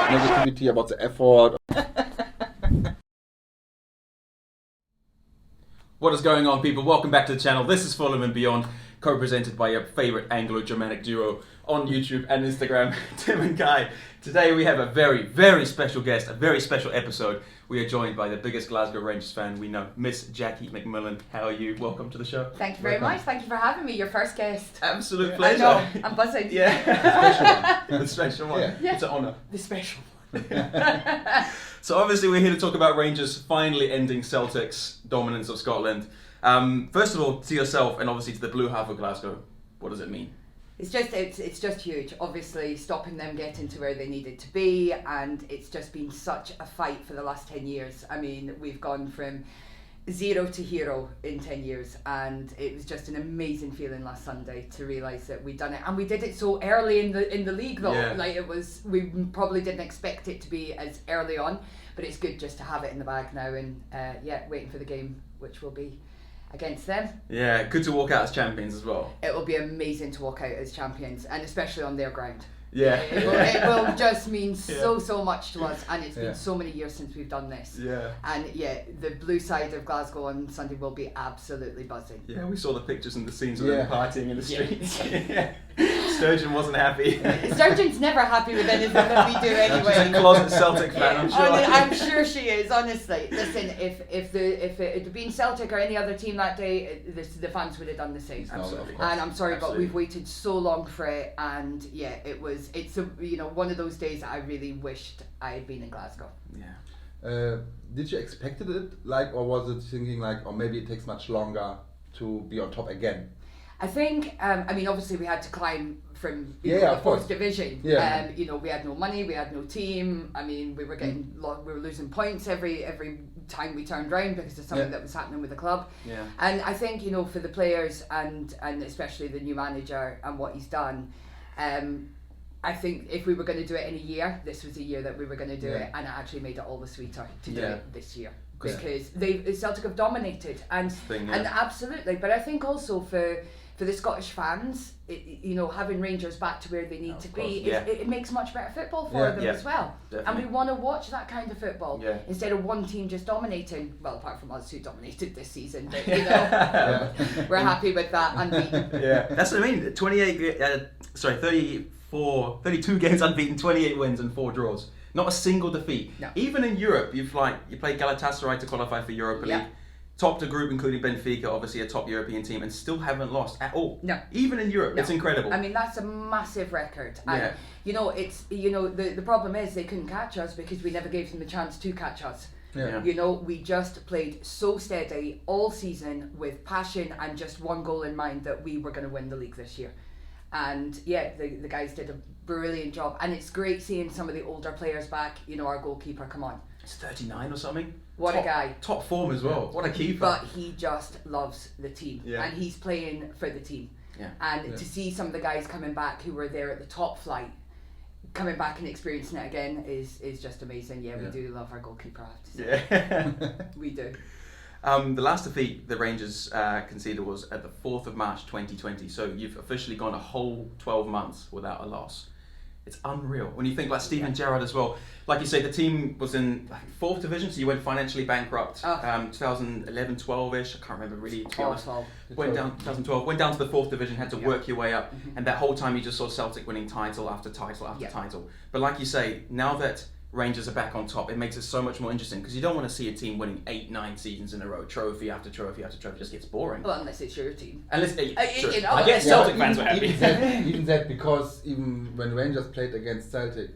negativity, about the effort. What is going on, people? Welcome back to the channel. This is Fulham and Beyond, co-presented by your favourite Anglo-Germanic duo on YouTube and Instagram, Tim and Guy. Today we have a very, very special guest, a very special episode. We are joined by the biggest Glasgow Rangers fan we know, Miss Jacqui McMillan. How are you? Welcome to the show. Thank you very much. Thank you for having me. Your first guest. Absolute pleasure. I know. I'm buzzing. Yeah. The special one. Yeah. It's an honour. The special. So obviously we're here to talk about Rangers finally ending Celtic's dominance of Scotland. First of all, to yourself and obviously to the blue half of Glasgow, what does it mean? It's just huge. Obviously, stopping them getting to where they needed to be, and it's just been such a fight for the last 10 years. I mean, we've gone from zero to hero in 10 years, and it was just an amazing feeling last Sunday to realise that we'd done it, and we did it so early in the league though. Yeah. Like we probably didn't expect it to be as early on, but it's good just to have it in the bag now, and waiting for the game, which will be against them. Yeah, good to walk out as champions as well. It will be amazing to walk out as champions, and especially on their ground. Yeah. It will just mean so much to us, and it's been so many years since we've done this. Yeah. And the blue side of Glasgow on Sunday will be absolutely buzzing. Yeah, we saw the pictures and the scenes of them partying in the Yeah. streets. Yeah. Sturgeon wasn't happy. Sturgeon's never happy with anything that we do anyway. She's a closet Celtic fan, I'm sure. I'm sure she is, honestly. Listen, if it had been Celtic or any other team that day, the fans would have done the same. Absolutely. And I'm sorry, Absolutely. but we've waited so long for it, and it's one of those days that I really wished I had been in Glasgow. Yeah. Did you expect it or was it thinking or maybe it takes much longer to be on top again? I think, obviously we had to climb from of the course. fourth division. Yeah. We had no money, we had no team. I mean, we were we were losing points every time we turned round because of something that was happening with the club. Yeah. And I think, for the players and especially the new manager and what he's done, I think if we were going to do it in a year, this was the year that we were going to do it, and it actually made it all the sweeter to do it this year. Because Celtic have dominated, and absolutely. But I think also for the Scottish fans, having Rangers back to where they need to be, it makes much better football for them as well. Definitely. And we want to watch that kind of football instead of one team just dominating. Well, apart from us who dominated this season, but we're happy with that, unbeaten. Yeah, that's what I mean. 32 games unbeaten, 28 wins and 4 draws. Not a single defeat. No. Even in Europe, you played Galatasaray to qualify for Europa League. Topped a group including Benfica, obviously a top European team, and still haven't lost at all. No. Even in Europe, it's incredible. I mean, that's a massive record. And, the problem is they couldn't catch us because we never gave them the chance to catch us. Yeah. We just played so steady all season with passion and just one goal in mind that we were going to win the league this year. And the guys did a brilliant job, and it's great seeing some of the older players back. Our goalkeeper, come on. It's 39 or something. What a guy. Top form as well. What a keeper. But he just loves the team. Yeah. And he's playing for the team. Yeah. And to see some of the guys coming back who were there at the top flight, coming back and experiencing it again is just amazing. Yeah, we do love our goalkeeper, I have to say. Yeah. We do. The last defeat the Rangers conceded was at the 4th of March 2020. So you've officially gone a whole 12 months without a loss. It's unreal. When you think like Steven Gerrard as well, like you say, the team was in 4th division, so you went financially bankrupt. 2011, 12ish. I can't remember really. To be honest. 12. Went down 2012. Went down to the 4th division. Had to work your way up, and that whole time you just saw Celtic winning title after title after title. But like you say, now that Rangers are back on top, it makes it so much more interesting because you don't want to see a team winning 8-9 seasons in a row, trophy after trophy after trophy. It just gets boring. Well, unless it's your team. Unless, I guess Celtic fans were happy. Even that, because even when Rangers played against Celtic,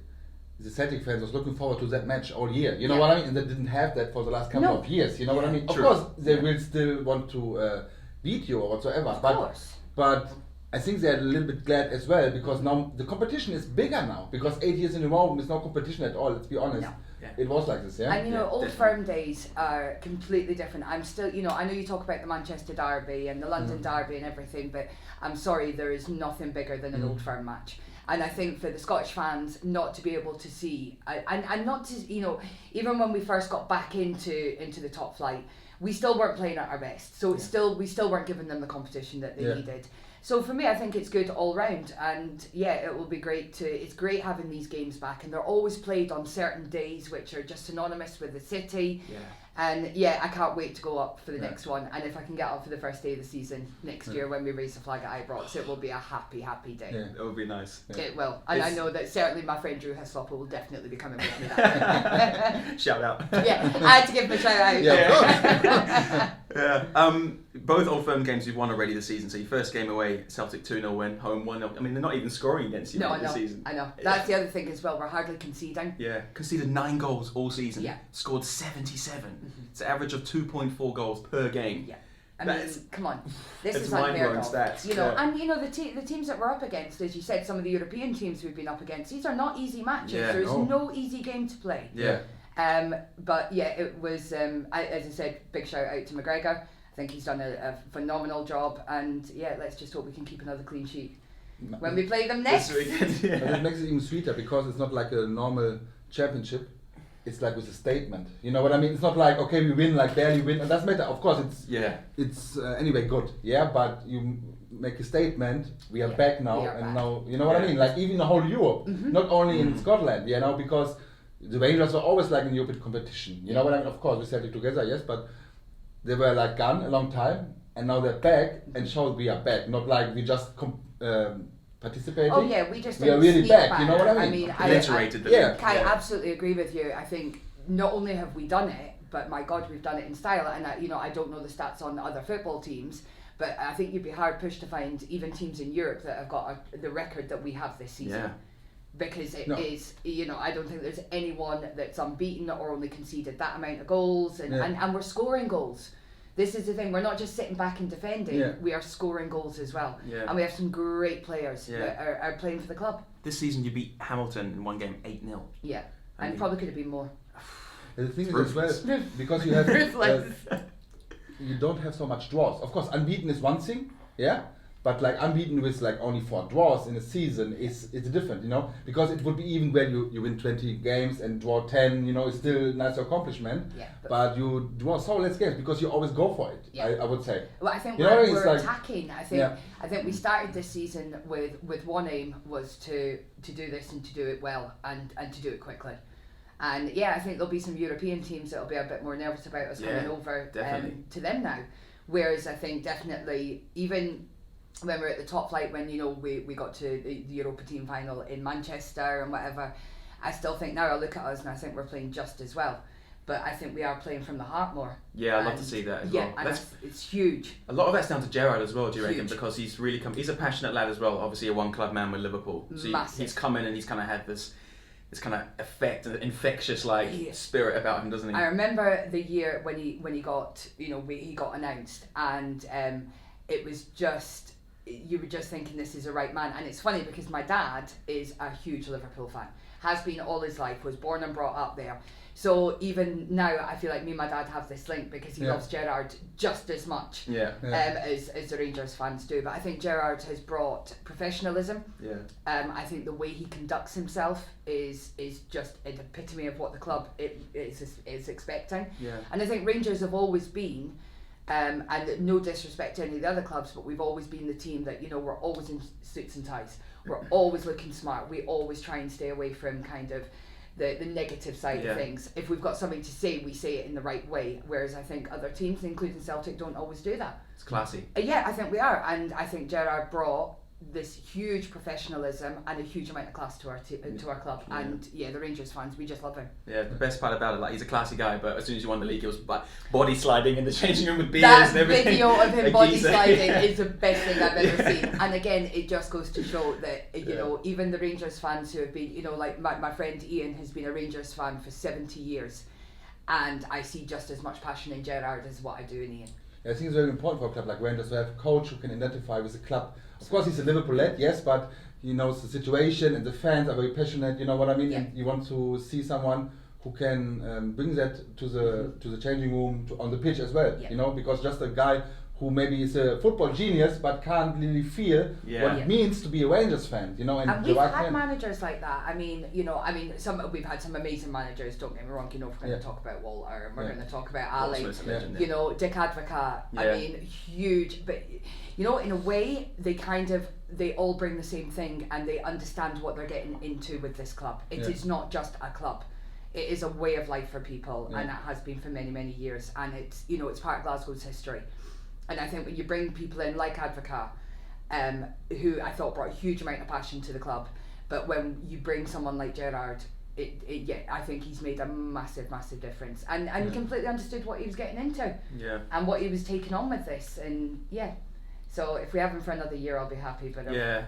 the Celtic fans was looking forward to that match all year. You know what I mean? And they didn't have that for the last couple of years. You know what I mean? Of course, they will still want to beat you or whatsoever. Of course. But I think they're a little bit glad as well because now the competition is bigger now because 8 years in a row there's no competition at all, let's be honest. No. Yeah. It was like this, yeah? And Old Firm days are completely different. I'm still, I know you talk about the Manchester Derby and the London Derby and everything, but I'm sorry, there is nothing bigger than an Old Firm match. And I think for the Scottish fans not to be able to see, and not to, even when we first got back into the top flight, we still weren't playing at our best. So we still weren't giving them the competition that they needed. So for me, I think it's good all round, and yeah, it will be great it's great having these games back, and they're always played on certain days which are just synonymous with the city. Yeah. And yeah, I can't wait to go up for the next one, and if I can get up for the first day of the season next year when we raise the flag at Ibrox, it will be a happy day. Yeah, it would be nice. Yeah. It will, and I know that certainly my friend Drew Hislop will definitely be coming with me that Shout out. Yeah, I had to give him a shout out. Yeah. Both Old Firm games you've won already this season. So your first game away, Celtic 2-0 win, home 1-0. I mean, they're not even scoring against you this season. I know. That's the other thing as well. We're hardly conceding. Yeah, conceded 9 goals all season. Yeah. Scored 77. It's an average of 2.4 goals per game. Yeah. I mean, come on, this is mind-blowing unheard of. stats. You know, and you know the teams that we're up against, as you said, some of the European teams we've been up against. These are not easy matches. Yeah. There's no easy game to play. Yeah. But yeah, it was. As I said, big shout out to McGregor. I think he's done a phenomenal job, and yeah, let's just hope we can keep another clean sheet when we play them next. This weekend, yeah. But it makes it even sweeter because it's not like a normal championship. It's like with a statement. You know what I mean? It's not like, okay, we win, like barely win, and that's matter. Of course, it's anyway good. Yeah, but you make a statement. We are back now, now you know what I mean. Like even the whole Europe, not only in Scotland. You know, because the Rangers were always like in European competition. You know what I mean? Of course, we said it together, yes, but they were like gone a long time, and now they're back and showed we are back. Not like we just participating. Oh yeah, we are really back. You know what I mean? I absolutely agree with you. I think not only have we done it, but my God, we've done it in style. And I don't know the stats on other football teams, but I think you'd be hard pushed to find even teams in Europe that have got the record that we have this season. Yeah. Because it is, I don't think there's anyone that's unbeaten or only conceded that amount of goals, and we're scoring goals. This is the thing, we're not just sitting back and defending, we are scoring goals as well. Yeah. And we have some great players that are playing for the club. This season you beat Hamilton in one game 8-0. Yeah, and probably could have been more. The thing is as well, because you have you don't have so much draws. Of course, unbeaten is one thing, but like unbeaten with like only 4 draws in a season it's different, because it would be even when you win 20 games and draw 10, it's still a nice accomplishment. Yeah, but you draw so less games because you always go for it. Yeah. I would say. Well, I think we're attacking. I think we started this season with one aim was to do this and to do it well and to do it quickly. And I think there'll be some European teams that'll be a bit more nervous about us coming over to them now. Whereas I think definitely even when we're at the top flight, when we got to the Europa team final in Manchester and whatever, I still think now I look at us and I think we're playing just as well, but I think we are playing from the heart more. Yeah, I'd love to see that as well. And it's huge. A lot of that's down to Gerrard as well, do you reckon? Because he's really he's a passionate lad as well, obviously a one club man with Liverpool. So he's come in and he's kind of had this kind of effect, infectious spirit about him, doesn't he? I remember the year when he got he got announced, and it was just, you were just thinking this is the right man. And it's funny because my dad is a huge Liverpool fan, has been all his life, was born and brought up there. So even now I feel like me and my dad have this link because he loves Gerrard just as much as the Rangers fans do. But I think Gerrard has brought professionalism. I think the way he conducts himself is just an epitome of what the club is expecting. And I think Rangers have always been, and no disrespect to any of the other clubs, but we've always been the team that we're always in suits and ties, we're always looking smart, we always try and stay away from kind of the negative side of things. If we've got something to say, we say it in the right way, whereas I think other teams, including Celtic, don't always do that. It's classy. I think we are, and I think Gerrard brought this huge professionalism and a huge amount of class to our club, and the Rangers fans, we just love him. The best part about it, he's a classy guy, but as soon as you won the league, he was body sliding in the changing room with beers and everything. That video of him body sliding is the best thing I've ever seen. And again, it just goes to show that even the Rangers fans who have been, like my friend Ian has been a Rangers fan for 70 years, and I see just as much passion in Gerrard as what I do in Ian. I think it's very important for a club like Rangers to have a coach who can identify with the club. Of course, he's a Liverpool lad, yes, but he knows the situation and the fans are very passionate. You know what I mean? And you want to see someone who can bring that to the changing room, on the pitch as well. Because just a guy who maybe is a football genius but can't really feel what it means to be a Rangers fan, you know. And we've had managers like that. I mean, we've had some amazing managers. Don't get me wrong. You know, we're going to talk about Walter and we're going to talk about Ali. You know, Dick Advocaat. I mean, huge. But you know, in a way, they all bring the same thing and they understand what they're getting into with this club. It is not just a club. It is a way of life for people, and it has been for many, many years. And it's, you know, it's part of Glasgow's history. And I think when you bring people in like Advocaat, who I thought brought a huge amount of passion to the club, but when you bring someone like Gerrard, I think he's made a massive, massive difference, and completely understood what he was getting into, and what he was taking on with this, and so if we have him for another year, I'll be happy. But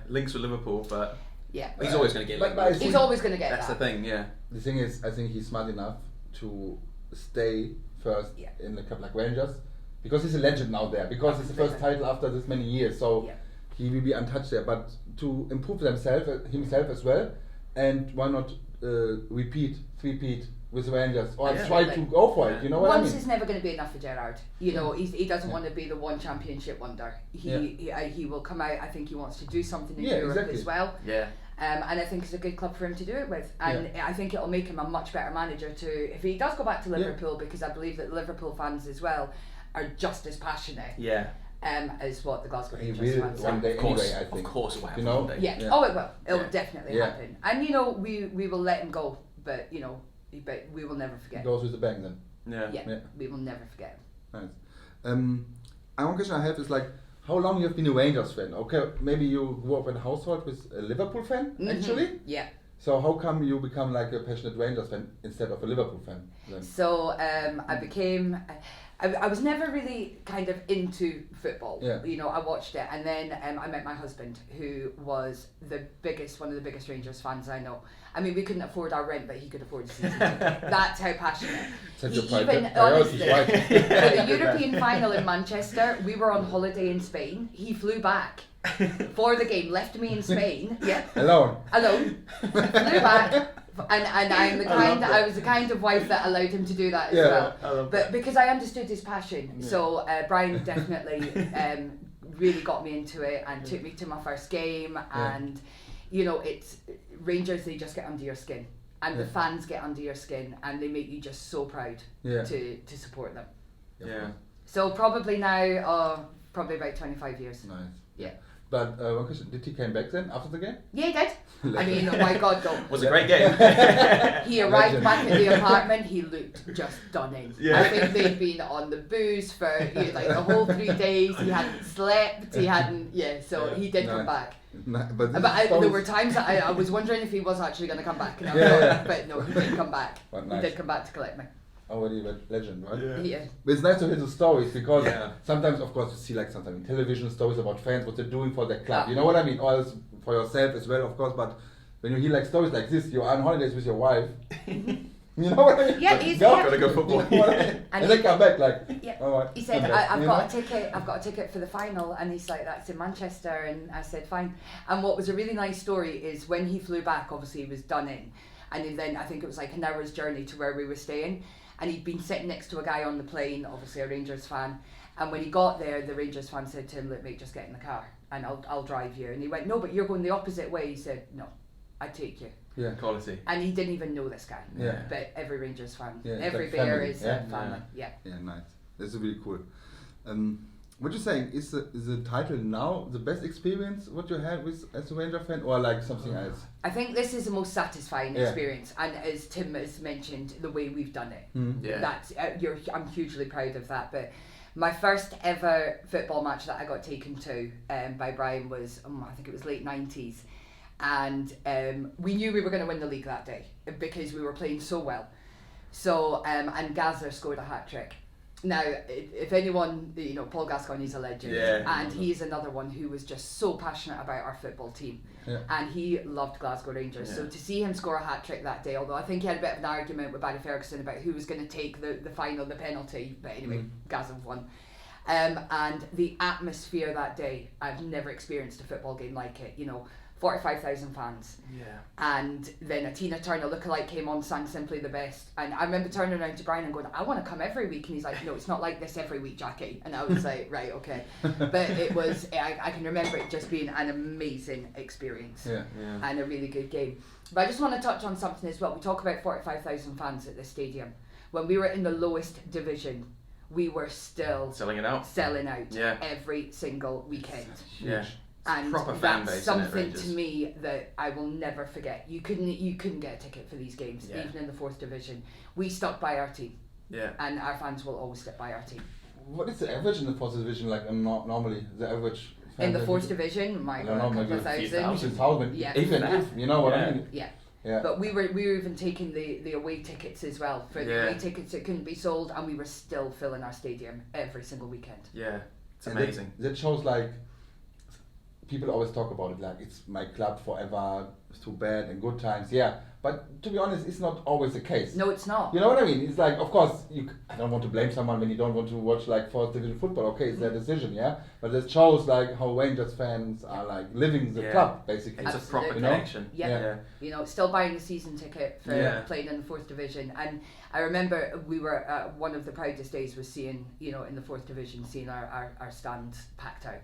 links with Liverpool, but yeah, he's always going to get linked. He's always going to get that's that. The thing, The thing is, I think he's smart enough to stay first in the club like Rangers. Because he's a legend now there, because it's the first title after this many years, so he will be untouched there. But to improve himself as well, and why not repeat with Rangers, or try to go for it, you know what I mean? Once is never going to be enough for Gerrard. You know, he doesn't want to be the one championship wonder. He will come out, I think he wants to do something in Europe as well. And I think it's a good club for him to do it with, and I think it'll make him a much better manager too if he does go back to Liverpool, because I believe that Liverpool fans as well are just as passionate as what the Glasgow Rangers fans are. One day anyway, I think. Of course it will happen, you know? one day. Oh, it will. It will definitely happen. And you know, we will let him go, but you know, we will never forget. He goes with the bang then. Yeah, we will never forget him. Nice. One question I have is like, how long you have been a Rangers fan? Okay, maybe you grew up in a household with a Liverpool fan, actually? Yeah. So how come you become like a passionate Rangers fan instead of a Liverpool fan then? So I became... I was never really kind of into football. You know, I watched it, and then I met my husband, who was one of the biggest Rangers fans I know. I mean, we couldn't afford our rent, but he could afford a season ticket. That's how passionate. Honestly, for the European final in Manchester, we were on holiday in Spain. He flew back for the game, left me in Spain. Alone. Flew back. And I was the kind of wife that allowed him to do that as well. But because I understood his passion. So Brian definitely really got me into it and took me to my first game. And you know, it's Rangers, they just get under your skin, and the fans get under your skin, and they make you just so proud to support them. So probably now, probably about 25 years. Nice. But one question, did he come back then after the game? Yeah, he did. I mean, oh my God, though. It was a great game. He arrived back at the apartment, he looked just stunning. I think they'd been on the booze for like the whole 3 days, he hadn't slept, he hadn't, so he did come back. But there were times that I was wondering if he was actually going to come back. But no, he did come back. He did come back to collect me. Already a legend, right? Yeah. But it's nice to hear the stories, because sometimes, of course, you see like sometimes television stories about fans, what they're doing for their club. You know what I mean? Or for yourself as well, of course. But when you hear like stories like this, you're on holidays with your wife. You know what I mean? Gotta go football. You know what I mean? And then come back like, all right. He said, I've got a ticket for the final, and he's like, that's in Manchester, and I said, fine. And what was a really nice story is when he flew back, obviously he was done in, and then I think it was like an hour's journey to where we were staying, and he'd been sitting next to a guy on the plane, obviously a Rangers fan, and when he got there, the Rangers fan said to him, look mate, just get in the car and I'll drive you. And he went, no, but you're going the opposite way. He said, no, I'd take you. Quality. And he didn't even know this guy. But every Rangers fan, every like Bear family. is a family. Yeah, nice. That's really cool. What you're saying, is the title now the best experience what you had with as a Ranger fan, or like something else? I think this is the most satisfying experience, and as Tim has mentioned, the way we've done it. That's I'm hugely proud of that. But my first ever football match that I got taken to by Brian was I think it was late 90s, and we knew we were going to win the league that day because we were playing so well. So and Gazza scored a hat-trick. Now, if anyone, Paul Gascoigne's a legend, and he's another one who was just so passionate about our football team, and he loved Glasgow Rangers. So to see him score a hat-trick that day, although I think he had a bit of an argument with Barry Ferguson about who was going to take the final, the penalty, but anyway, Gazza won. And the atmosphere that day, I've never experienced a football game like it. 45,000 fans. Yeah. And then a Tina Turner lookalike came on, sang Simply the Best. And I remember turning around to Brian and going, I want to come every week. And he's like, no, it's not like this every week, Jacqui. And I was like, right, okay. But it was, I can remember it just being an amazing experience and a really good game. But I just want to touch on something as well. We talk about 45,000 fans at this stadium. When we were in the lowest division, we were still selling out every single weekend. Yeah. And proper fan that's base, something to me that I will never forget. You couldn't get a ticket for these games, even in the 4th division. We stuck by our team. Yeah. And our fans will always stick by our team. What is the average in the 4th division like normally? The average in the 4th division, my God, a couple of thousand. Yeah. Even if, you know what I mean? Yeah. Yeah. But we were even taking the away tickets as well. For the away tickets that couldn't be sold, and we were still filling our stadium every single weekend. Yeah, it's amazing. That shows like, people always talk about it like it's my club forever, it's too bad and good times. Yeah, but to be honest, it's not always the case. No, it's not. You know what I mean? It's like, of course, I don't want to blame someone when you don't want to watch like 4th division football. Okay, it's their decision, yeah. But it shows like how Rangers fans are like living the club basically. It's absolutely. A proper connection. Yeah. You know, still buying the season ticket for playing in the 4th division. And I remember we were one of the proudest days was seeing, you know, in the 4th division, seeing our stand packed out.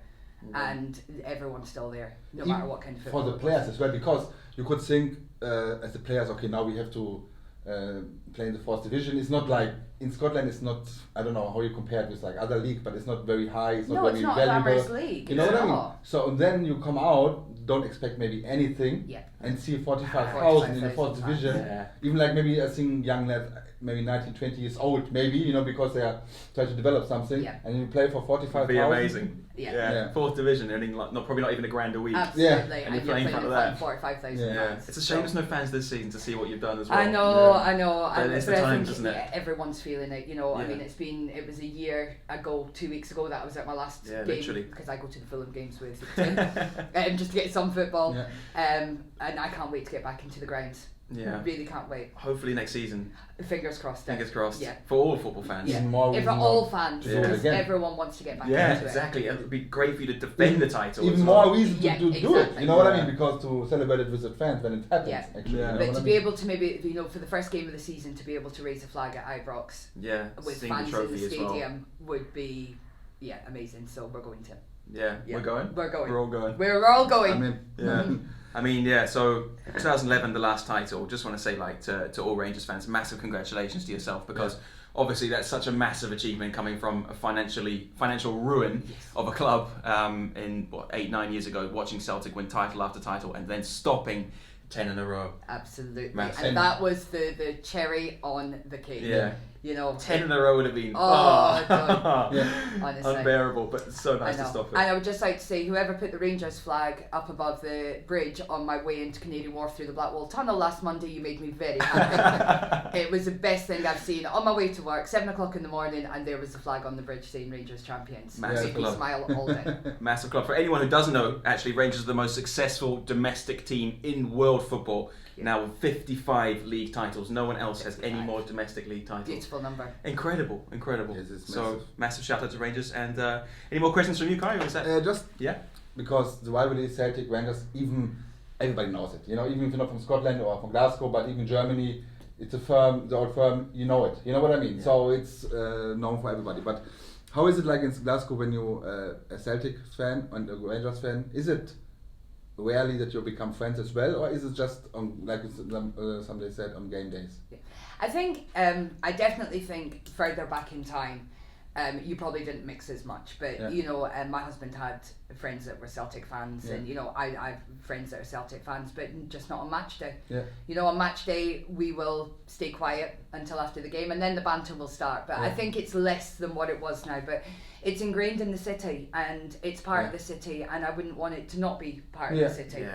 And everyone's still there, no matter what kind of football. For the players as well, because you could think as the players, okay, now we have to play in the 4th division. It's not like in Scotland. It's not. I don't know how you compare it with like other league, but it's not very high. It's not very valuable. A glamorous league. You know what I mean? So then you come out, don't expect maybe anything, and see 45,000 in the 4th division. Yeah. Even like maybe I think young lads, maybe 19, 20 years old, maybe, you know, because they are trying to develop something, and you play for 45,000. Be amazing. Yeah. 4th division, earning like probably not even $1,000 a week. Absolutely, and you're playing in front of that. 45,000 fans. It's a shame there's no fans this season to see what you've done as well. I know. But it's the times, isn't it? Everyone's feeling it. You know, I mean, it was a year ago, 2 weeks ago that I was at my last game literally. Because I go to the Fulham games with Tim, just to get some football. And I can't wait to get back into the grounds. Yeah. Really can't wait. Hopefully next season. Fingers crossed. Fingers crossed. Yeah. For all football fans. Yeah. If all fans, because everyone wants to get back into it. Yeah, exactly. It would be great for you to defend the title. Even more reason to do it. You know what I mean? Because to celebrate it with the fans when it happens. Actually. Yeah. But to be able to maybe, you know, for the first game of the season, to be able to raise a flag at Ibrox. Yeah. With fans in the stadium would be, amazing. So we're going to. Yeah. We're going. We're going. We're all going. We're all going. I mean, so 2011, the last title. Just want to say, like, to all Rangers fans, massive congratulations to yourself, because obviously that's such a massive achievement coming from a financial ruin of a club in 8-9 years ago, watching Celtic win title after title and then stopping 10 in a row. Absolutely. Massive. And that was the cherry on the cake. Yeah. You know, 10 in a row would have been honestly, unbearable, but it's so nice to stop it. And I would just like to say, whoever put the Rangers flag up above the bridge on my way into Canary Wharf through the Blackwall Tunnel last Monday, you made me very happy. It was the best thing I've seen. On my way to work, 7 o'clock in the morning, and there was the flag on the bridge saying Rangers champions. Massive club. Made me smile all day. Massive club. For anyone who doesn't know, actually, Rangers are the most successful domestic team in world football. Now with 55 league titles. No one else has any more domestic league titles. Beautiful number. Incredible. Yes, so massive shout out to Rangers. And any more questions from you, Kai? Or is that because the rivalry Celtic Rangers, even everybody knows it. You know, even if you're not from Scotland or from Glasgow, but even Germany, it's the old firm. You know it. You know what I mean? So it's known for everybody. But how is it like in Glasgow when you're a Celtic fan and a Rangers fan? Is it rarely that you become friends as well, or is it just on, like somebody said, on game days? I think I definitely think further back in time, you probably didn't mix as much, but you know, my husband had friends that were Celtic fans, and you know, I've friends that are Celtic fans, but just not on match day. You know, on match day we will stay quiet until after the game, and then the banter will start. But I think it's less than what it was now. But it's ingrained in the city, and it's part of the city, and I wouldn't want it to not be part of the city.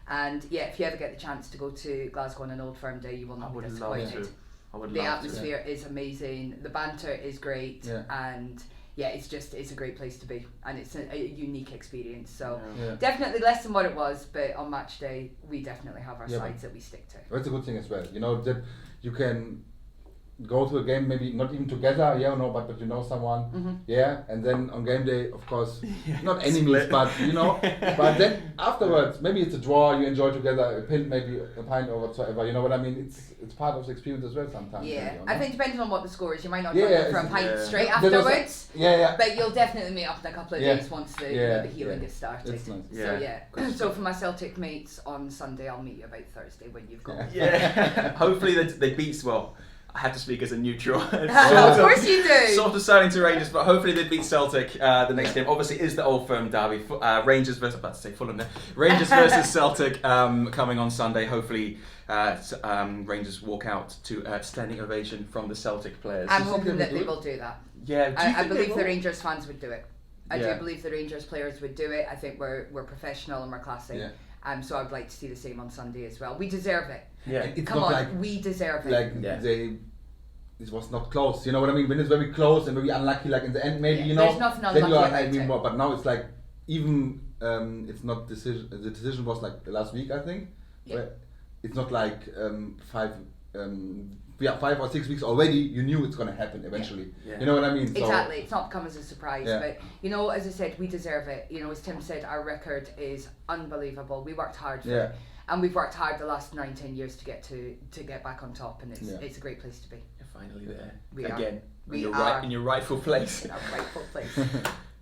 And if you ever get the chance to go to Glasgow on an Old Firm day, you will not be disappointed. The atmosphere is amazing, the banter is great, and it's a great place to be, and it's a unique experience. So definitely less than what it was, but on match day we definitely have our sides that we stick to. That's a good thing as well, you know, that you can go to a game, maybe not even together, yeah or no, but you know someone, yeah, and then on game day, of course, not enemies, but you know, but then afterwards, maybe it's a draw, you enjoy together, a pint, maybe a pint or whatsoever, you know what I mean? It's part of the experience as well sometimes. Yeah, maybe, I think depending on what the score is, you might not join them for a pint straight There's also- afterwards. Yeah. But you'll definitely meet up in a couple of days once the, you know, the healing gets started. It's nice. So yeah. So for my Celtic mates on Sunday, I'll meet you about Thursday when you've gone. Yeah. Hopefully they beat. Well, I have to speak as a neutral. Of course you do. Sort of selling to Rangers, but hopefully they beat Celtic. The next game obviously is the Old Firm derby. Rangers versus, about to say Fulham there. Rangers versus Celtic coming on Sunday. Hopefully Rangers walk out to a standing ovation from the Celtic players. I'm hoping that they will do that. Yeah, I believe the Rangers fans would do it. I Yeah. do believe the Rangers players would do it. I think we're professional and we're classy. Yeah. So I'd like to see the same on Sunday as well. We deserve it. Yeah. It's Come not on, like we deserve it. it was not close, you know what I mean? When it's very close and very unlucky, like in the end, maybe, you know, There's nothing then you are unlucky maybe about more, but now it's like, even, it's not decision, the decision was like last week, I think. Yeah. Where it's not like 5 or 6 weeks already, you knew it's going to happen eventually. Yeah. You know what I mean? Exactly, it's not come as a surprise, Yeah. but you know, as I said, we deserve it. You know, as Tim said, our record is unbelievable. We worked hard for it, and we've worked hard the last 9-10 years to get back on top, and it's a great place to be. You're finally there. We again. are. In your rightful place. In our rightful place.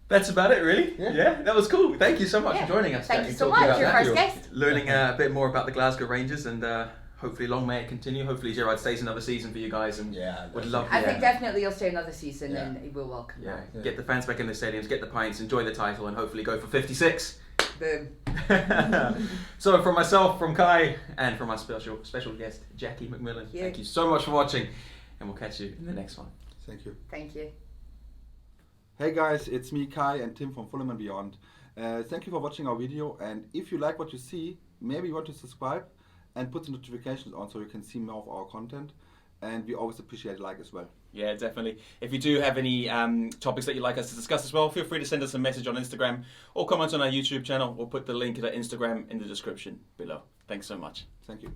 That's about it, really. Yeah, that was cool. Thank you so much for joining us. Thank you so talking much. about Your that. first guest. Learning a bit more about the Glasgow Rangers, and hopefully long may it continue. Hopefully Gerard stays another season for you guys, and would love. I think definitely you'll stay another season, and we'll welcome that. Get the fans back in the stadiums, get the pints, enjoy the title, and hopefully go for 56. Boom. So from myself, from Kai, and from our special guest Jacqui McMillan, thank you so much for watching, and we'll catch you in the next one. Thank you. Thank you. Hey guys, it's me, Kai, and Tim from Fulham and Beyond. Thank you for watching our video, and if you like what you see, maybe you want to subscribe and put the notifications on so you can see more of our content, and we always appreciate a like as well. Yeah, definitely. If you do have any topics that you'd like us to discuss as well, feel free to send us a message on Instagram or comment on our YouTube channel, or put the link to that Instagram in the description below. Thanks so much. Thank you.